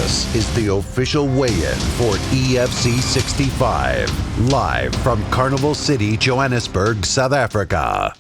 This is the official weigh-in for EFC 65, live from Carnival City, Johannesburg, South Africa.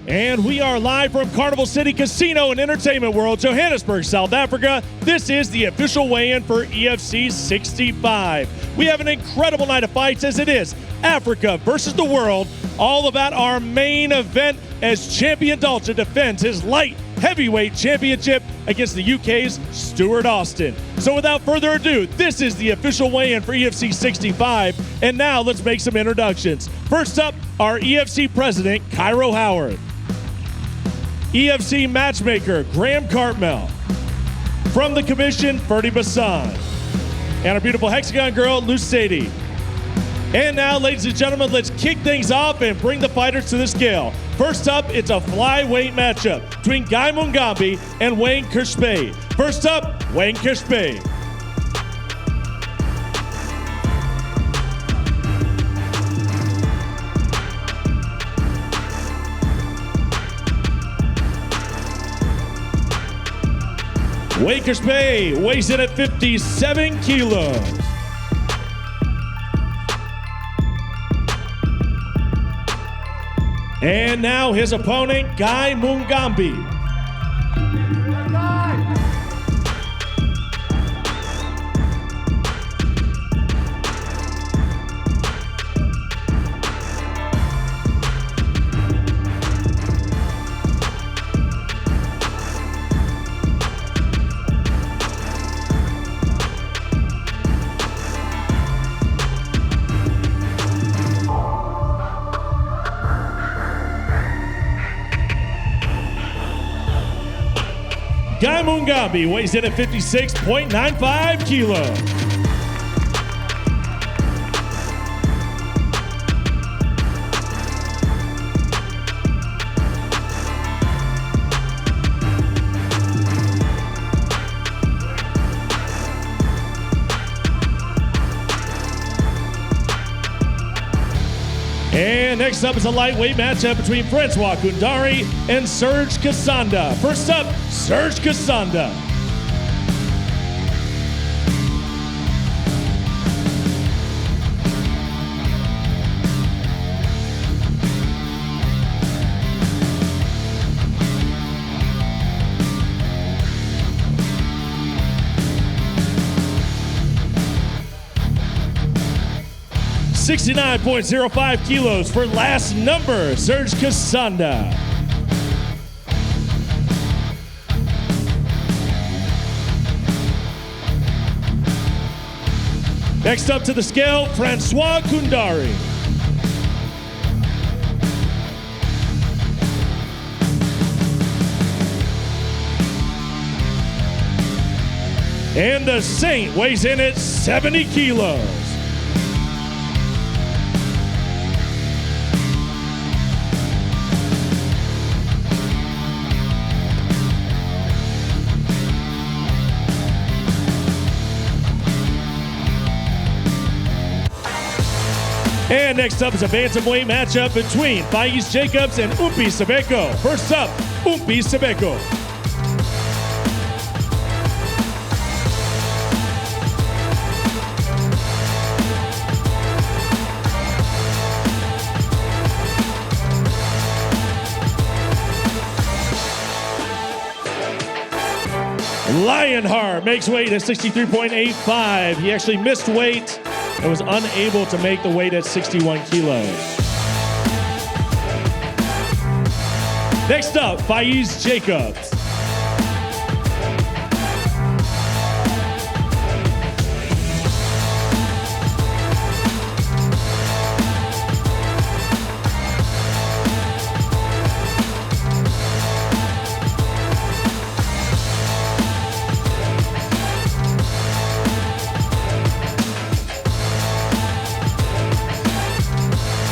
And we are live from Carnival City Casino and Entertainment World, Johannesburg, South Africa. This is the official weigh-in for EFC 65. We have an incredible night of fights as it is Africa versus the world, all about our main event as Champion Dalton defends his light heavyweight championship against the UK's Stuart Austin. So without further ado, this is the official weigh-in for EFC 65. And now let's make some introductions. First up, our EFC president, Cairo Howard. EFC matchmaker, Graham Cartmel. From the commission, Ferdy Bassan. And our beautiful hexagon girl, Luce Sadie. And now, ladies and gentlemen, let's kick things off and bring the fighters to the scale. First up, it's a flyweight matchup between Guy Mungambi and Wayne Kishpe. First up, Wayne Kishpe. Wayne Kishpe weighs in at 57 kilos. And now his opponent, Guy Mungambi. Guy Mungambi weighs in at 56.95 kilos. And next up is a lightweight matchup between Francois Kundari and Serge Kasanda. First up, Serge Kasanda. $69.05 kilos for last number, Serge Kasanda. Next up to the scale, Francois Kundari. And the Saint weighs in at 70 kilos. And next up is a bantamweight matchup between Faiz Jacobs and Umpi Sabeko. First up, Umpi Sabeko. Lionheart makes weight at 63.85. He actually missed weight and was unable to make the weight at 61 kilos. Next up, Faiz Jacobs.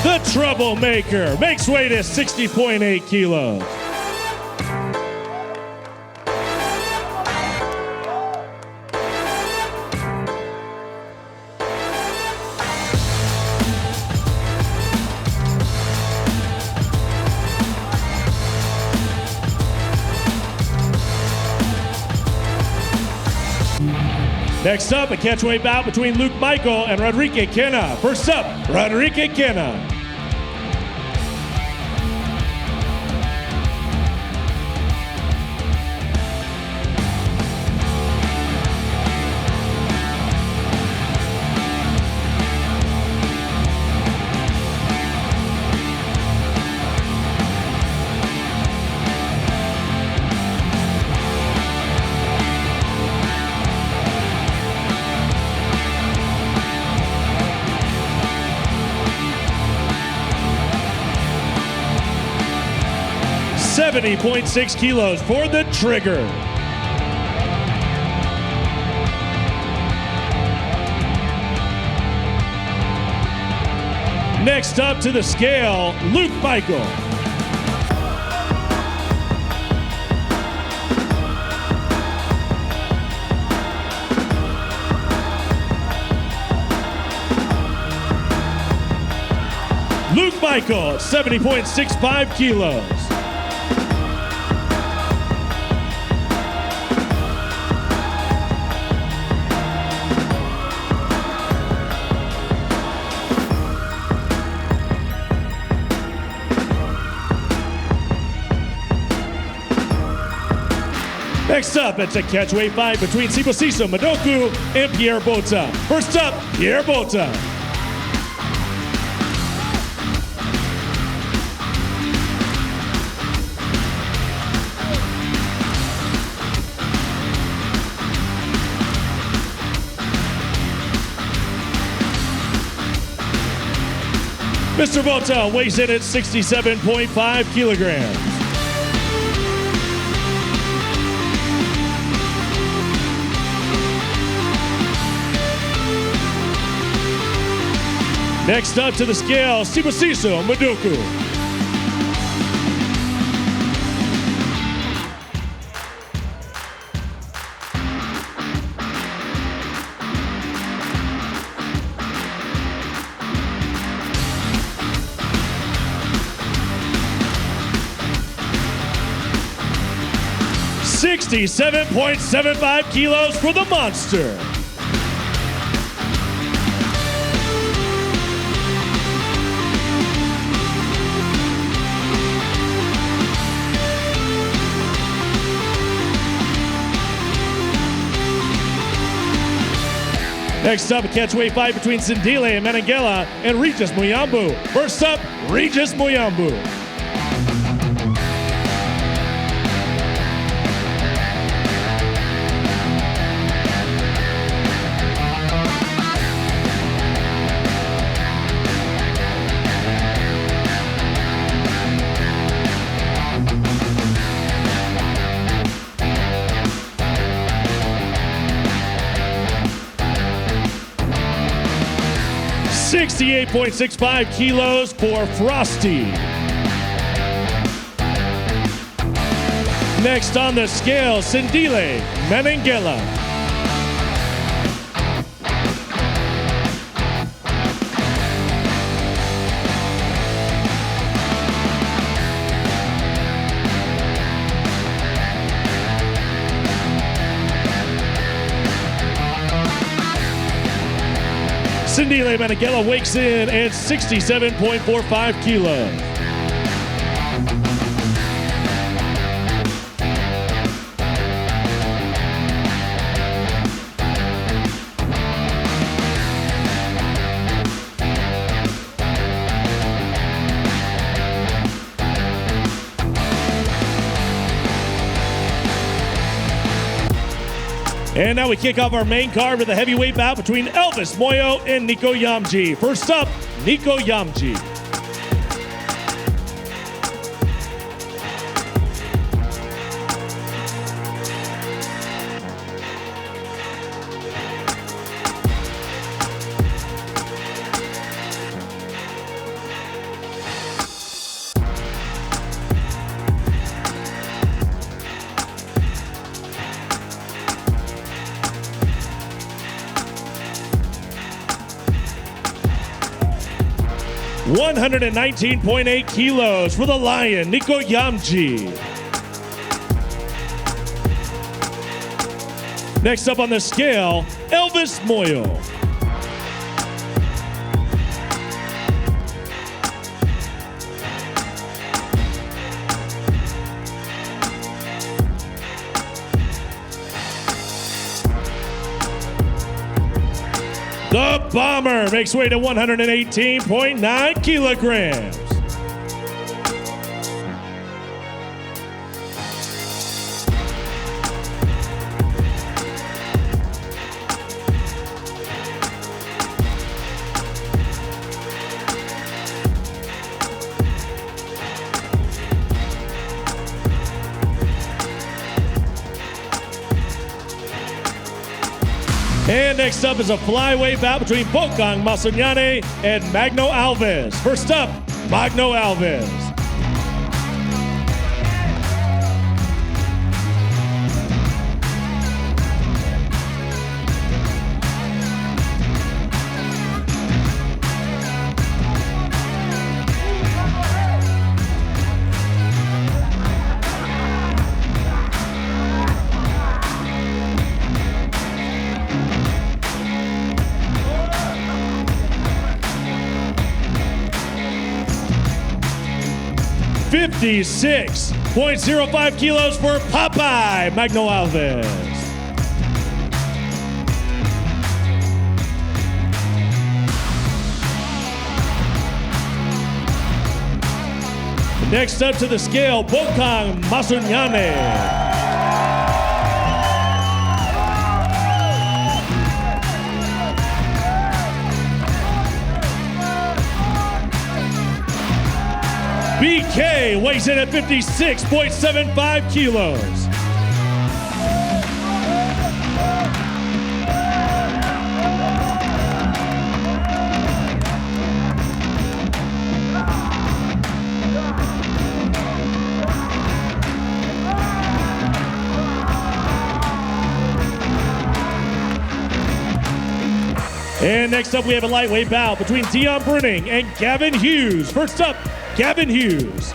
The Troublemaker makes weight at 60.8 kilos. Next up, a catchweight bout between Luke Michael and Rodrigue Quena. First up, Rodrigue Quena. .6 kilos for the trigger. Next up to the scale, Luke Michael. Luke Michael, 70.65 kilos. Next up, it's a catchweight fight between Sibusiso Madoku and Pierre Bota. First up, Pierre Bota. Mr. Bota weighs in at 67.5 kilograms. Next up to the scale, Sibusiso Madoku. $67.75 kilos for the monster. Next up, a catchweight fight between Sindile Menengela and Regis Muyambu. First up, Regis Muyambu. $68.65 kilos for Frosty. Next on the scale, Sindile Menengela. Sindile Menengela weighs in at 67.45 kilos. And now we kick off our main card with a heavyweight bout between Elvis Moyo and Nico Yamji. First up, Nico Yamji. $119.8 kilos for the Lion, Nico Yamji. Next up on the scale, Elvis Moyle. The Bomber makes way to 118.9 kilograms. And next up is a flyweight bout between Bokang Masunyane and Magno Alves. First up, Magno Alves. $56.05 kilos for Popeye Magno Alves. Next up to the scale, Bokang Masunyane. BK weighs in at 56.75 kilos. And next up, we have a lightweight bout between Dion Bruning and Gavin Hughes. First up, Gavin Hughes.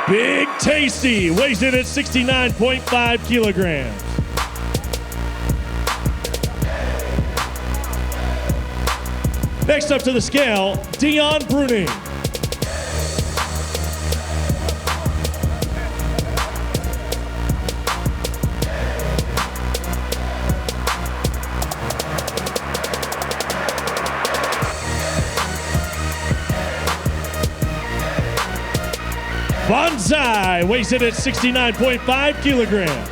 Big Tasty weighs in at 69.5 kilograms. Next up to the scale, Dion Bruning. Bonsai weighs in at 69.5 kilograms.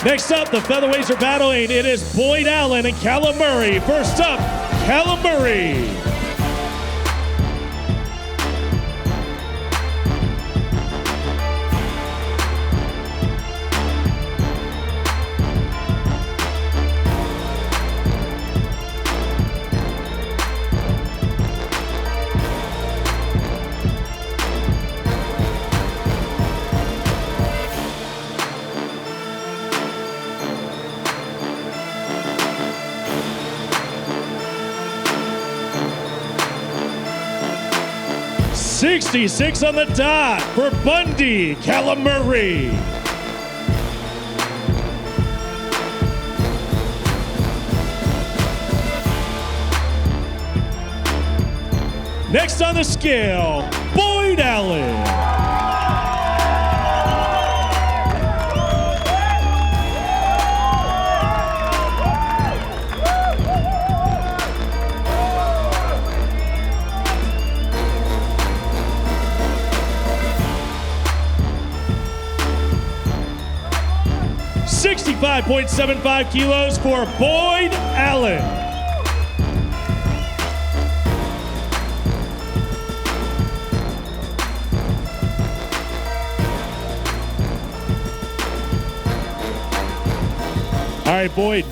Next up, the featherweights are battling. It is Boyd Allen and Callum Murray. First up, Callum Murray. $66 on the dot for Bundy, Callum Murray. Next on the scale, Boyd Allen. $65.75 kilos for Boyd Allen. All right, Boyd.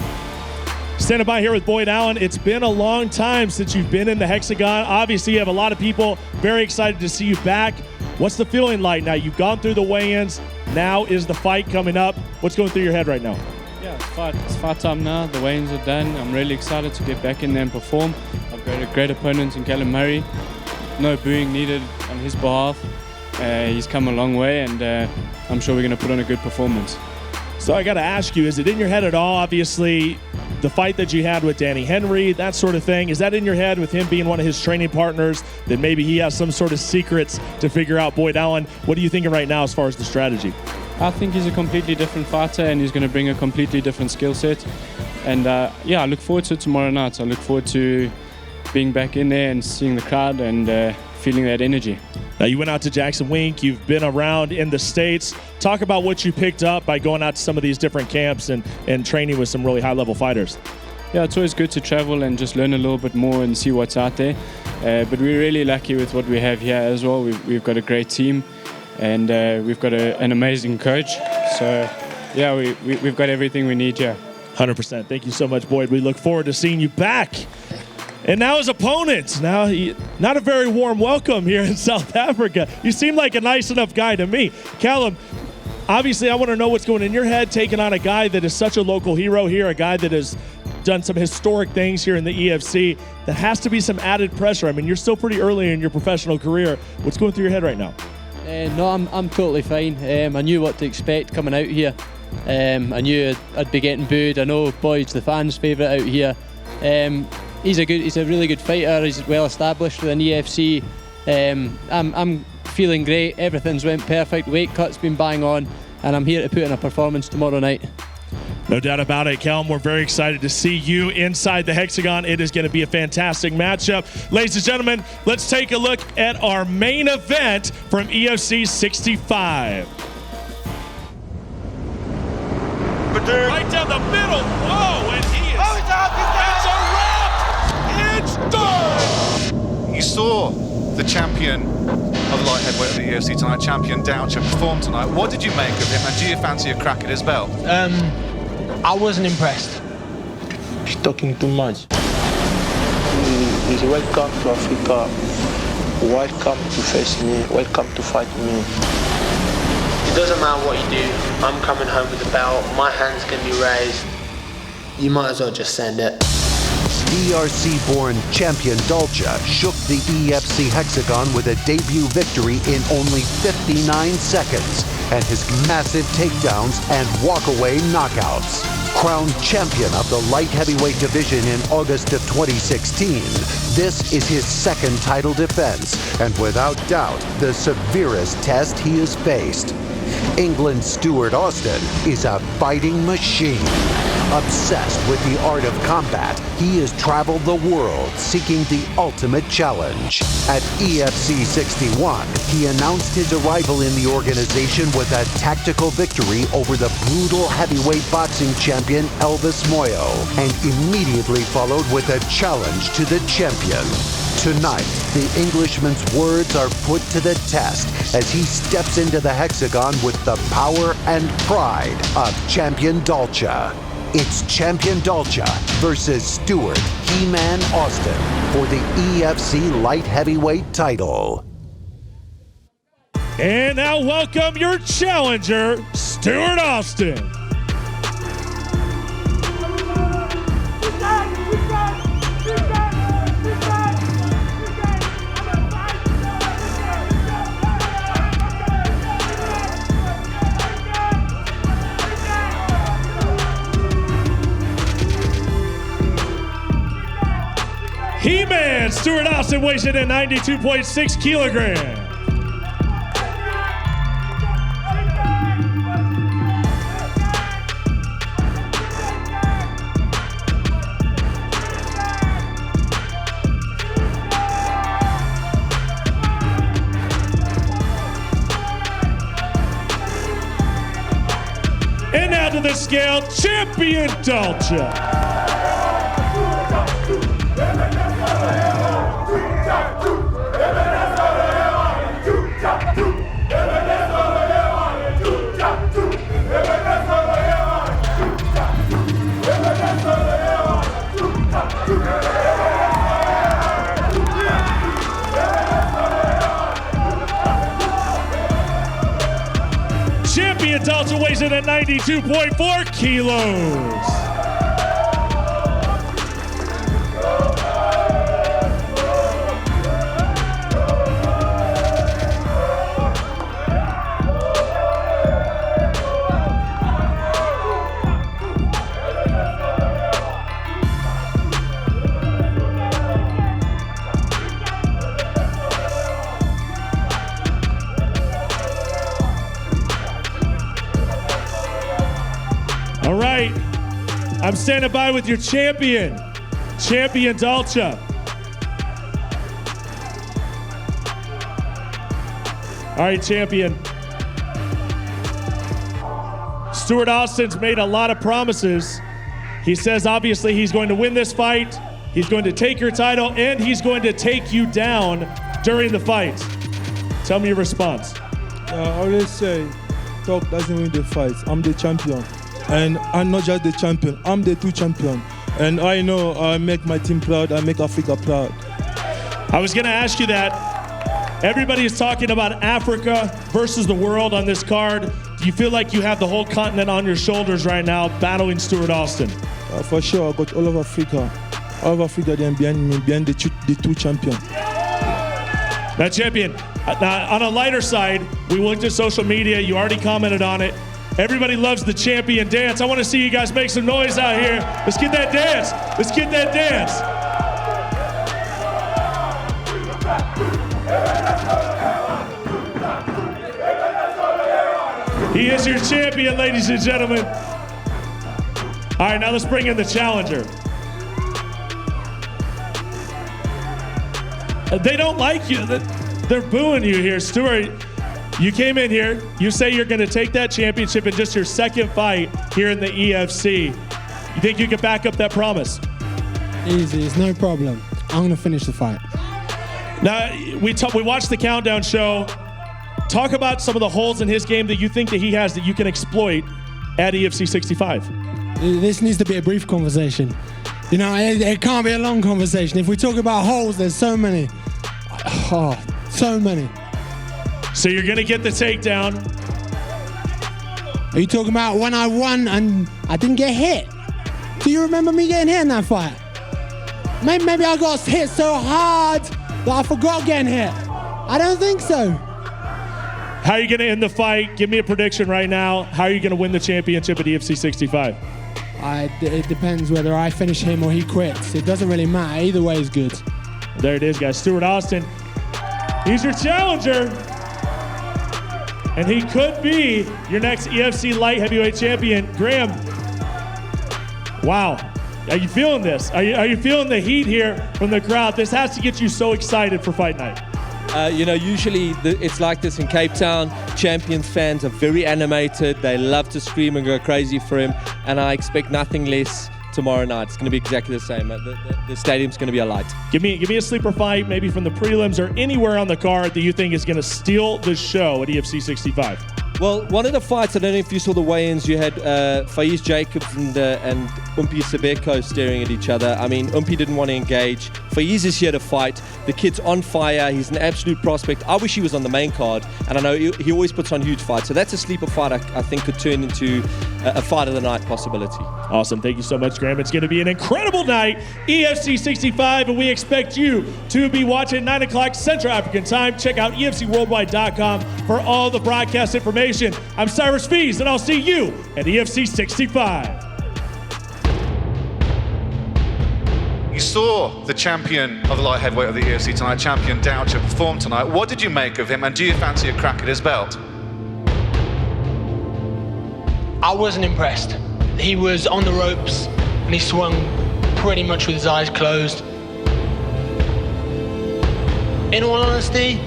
Standing by here with Boyd Allen. It's been a long time since you've been in the Hexagon. Obviously, you have a lot of people very excited to see you back. What's the feeling like now? You've gone through the weigh-ins. Now is the fight coming up. What's going through your head right now? Yeah, it's fight time now. The weigh-ins are done. I'm really excited to get back in there and perform. I've got a great opponent in Callum Murray. No booing needed on his behalf. He's come a long way, and I'm sure we're going to put on a good performance. So I got to ask you, is it in your head at all? Obviously, the fight that you had with Danny Henry, that sort of thing, is that in your head with him being one of his training partners, that maybe he has some sort of secrets to figure out Boyd Allen? What are you thinking right now as far as the strategy? I think he's a completely different fighter, and he's going to bring a completely different skill set. And yeah, I look forward to it tomorrow night. I look forward to being back in there and seeing the crowd and feeling that energy. Now, you went out to Jackson Wink. You've been around in the States. Talk about what you picked up by going out to some of these different camps and training with some really high-level fighters. Yeah, it's always good to travel and just learn a little bit more and see what's out there. But we're really lucky with what we have here as well. We've got a great team, and we've got an amazing coach. So, yeah, we've got everything we need here. 100%. Thank you so much, Boyd. We look forward to seeing you back. And now his opponent. Now, not a very warm welcome here in South Africa. You seem like a nice enough guy to me. Callum, obviously I want to know what's going in your head, taking on a guy that is such a local hero here, a guy that has done some historic things here in the EFC. That has to be some added pressure. I mean, you're still pretty early in your professional career. What's going through your head right now? No, I'm totally fine. I knew what to expect coming out here. I knew I'd be getting booed. I know Boyd's the fans' favourite out here. He's a really good fighter. He's well established within EFC. I'm feeling great. Everything's went perfect. Weight cut's been bang on, and I'm here to put in a performance tomorrow night. No doubt about it, Callum. We're very excited to see you inside the Hexagon. It is going to be a fantastic matchup. Ladies and gentlemen, let's take a look at our main event from EFC 65. Right down the middle. Whoa, and he is. Oh, it's a wrap. It's done. You saw the champion of the light heavyweight of the EFC tonight, champion Doucher, perform tonight. What did you make of him, and do you fancy a crack at his belt? I wasn't impressed. He's talking too much. He's welcome to Africa. Welcome to face me. Welcome to fight me. It doesn't matter what you do. I'm coming home with the belt. My hand's going to be raised. You might as well just send it. DRC-born champion Doucher shook the EFC Hexagon with a debut victory in only 59 seconds, and his massive takedowns and walkaway knockouts. Crowned champion of the light heavyweight division in August of 2016, this is his second title defense, and without doubt, the severest test he has faced. England's Stuart Austin is a fighting machine. Obsessed with the art of combat, he has traveled the world seeking the ultimate challenge. At EFC 61, he announced his arrival in the organization with a tactical victory over the brutal heavyweight boxing champion Elvis Moyo, and immediately followed with a challenge to the champion. Tonight, the Englishman's words are put to the test as he steps into the Hexagon with the power and pride of champion Doucher. It's champion Doucher versus Stuart He-Man Austin for the EFC light heavyweight title. And now welcome your challenger, Stuart Austin. He-Man Stuart Austin weighs in at 92.6 kilograms. And now to the scale, champion Doucher. weighs in at 92.4 kilos. All right, I'm standing by with your champion Dalcha. All right, champion. Stuart Austin's made a lot of promises. He says obviously he's going to win this fight, he's going to take your title, and he's going to take you down during the fight. Tell me your response. I always say, talk doesn't win the fight. I'm the champion. And I'm not just the champion, I'm the two champion. And I know I make my team proud, I make Africa proud. I was gonna ask you that. Everybody is talking about Africa versus the world on this card. Do you feel like you have the whole continent on your shoulders right now battling Stuart Austin? For sure, I got all of Africa. All of Africa then behind me, behind the two champions. Now, champion, now on a lighter side, we looked at social media, you already commented on it. Everybody loves the champion dance. I want to see you guys make some noise out here. Let's get that dance. Let's get that dance. He is your champion, ladies and gentlemen. All right, now let's bring in the challenger. They don't like you. They're booing you here, Stuart. You came in here, you say you're going to take that championship in just your second fight here in the EFC. You think you can back up that promise? Easy, it's no problem. I'm going to finish the fight. Now, we watched the Countdown show. Talk about some of the holes in his game that you think that he has that you can exploit at EFC 65. This needs to be a brief conversation. You know, it can't be a long conversation. If we talk about holes, there's so many. Oh, so many. So you're gonna get the takedown. Are you talking about when I won and I didn't get hit? Do you remember me getting hit in that fight? Maybe I got hit so hard that I forgot getting hit. I don't think so. How are you gonna end the fight? Give me a prediction right now. How are you gonna win the championship at EFC 65? It depends whether I finish him or he quits. It doesn't really matter. Either way is good. There it is, guys. Stuart Austin. He's your challenger. And he could be your next EFC light heavyweight champion. Graham, wow. Are you feeling this? Are you feeling the heat here from the crowd? This has to get you so excited for fight night. Usually it's like this in Cape Town. Champions fans are very animated. They love to scream and go crazy for him. And I expect nothing less tomorrow night. It's going to be exactly the same. The stadium's going to be alight. Give me a sleeper fight, maybe from the prelims or anywhere on the card that you think is going to steal the show at EFC 65. Well, one of the fights, I don't know if you saw the weigh-ins, you had Faiz Jacobs and Umpi Sebeko staring at each other. I mean, Umpi didn't want to engage. Faiz is here to fight. The kid's on fire. He's an absolute prospect. I wish he was on the main card, and I know he always puts on huge fights. So that's a sleeper fight I think could turn into a fight of the night possibility. Awesome. Thank you so much, Graham. It's going to be an incredible night, EFC 65, and we expect you to be watching 9 o'clock Central African time. Check out EFCworldwide.com for all the broadcast information. I'm Cyrus Fees, and I'll see you at EFC 65. You saw the champion of the light heavyweight of the EFC tonight, champion Doucher, perform tonight. What did you make of him, and do you fancy a crack at his belt? I wasn't impressed. He was on the ropes and he swung pretty much with his eyes closed. In all honesty,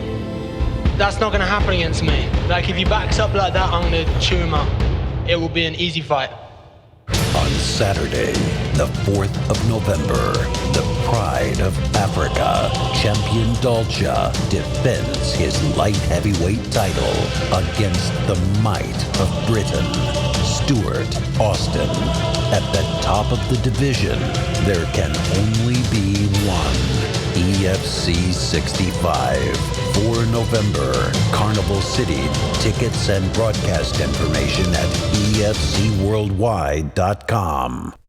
that's not going to happen against me. Like, if he backs up like that, I'm going to chew him up. It will be an easy fight. On Saturday, the 4th of November, the pride of Africa, champion Dalcha, defends his light heavyweight title against the might of Britain, Stuart Austin. At the top of the division, there can only be one EFC EFC 65. 4 November, Carnival City. Tickets and broadcast information at efcworldwide.com.